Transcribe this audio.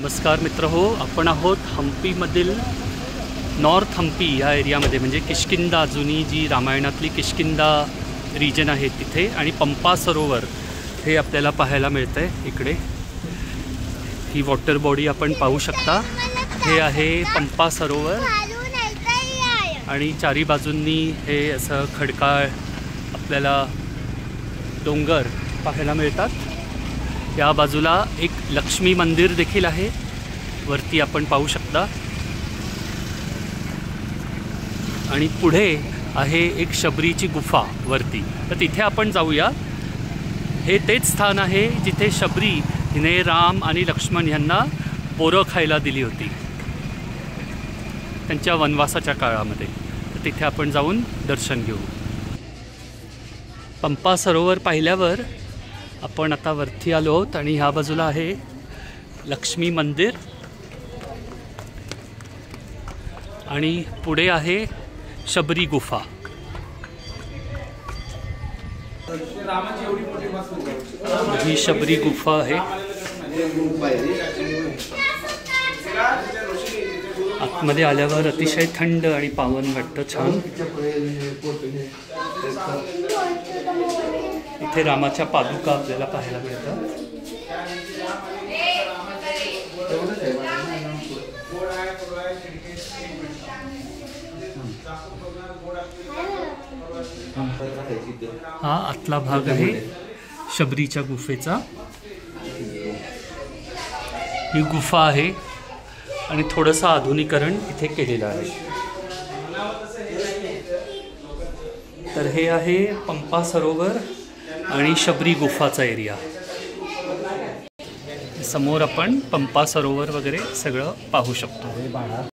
नमस्कार मित्र हो, आपण आहोत हम्पीमधील नॉर्थ हम्पी या एरियामध्ये, म्हणजे किष्किंधा, जुनी जी रामायणातली किष्किंधा रिजन आहे तिथे, आणि पंपा सरोवर हे आपल्याला पाहायला मिळतं आहे. इकडे ही वॉटर बॉडी आपण पाहू शकता. हे आहे पंपा सरोवर आणि चारी बाजूंनी हे असं खडकाळ आपल्याला डोंगर पाहायला मिळतात. या बाजूला एक लक्ष्मी मंदिर देखील आहे, वरती आपण पाहू शकता. आणि पुढे आहे एक शबरीची गुफा वरती, तर तिथे आपण जाऊया. हे तेच स्थान आहे जिथे शबरी हिने राम आणि लक्ष्मण यांना पोरं खायला दिली होती त्यांच्या वनवासाच्या काळामध्ये. तर तिथे आपण जाऊन दर्शन घेऊ. पंपा सरोवर पाहिल्यावर आपण आता वरती आलो आहोत आणि ह्या बाजूला आहे लक्ष्मी मंदिर आणि पुढे आहे शबरी गुफा. ही शबरी गुफा आहे. आतमध्ये आल्यावर अतिशय थंड आणि पावन वाटतं, छान. इथे रामाच्या पादुका आपल्याला पाहायला मिळतात. हा आतला भाग आहे शबरीच्या गुफेचा. ही गुफा आहे आणि थोडंसं आधुनिकीकरण इथे केलेलं आहे. तर हे आहे पंपा सरोवर आणि शबरी गुफाचा एरिया. समोर आपण पंपा सरोवर वगैरे सगळं पाहू शकतो.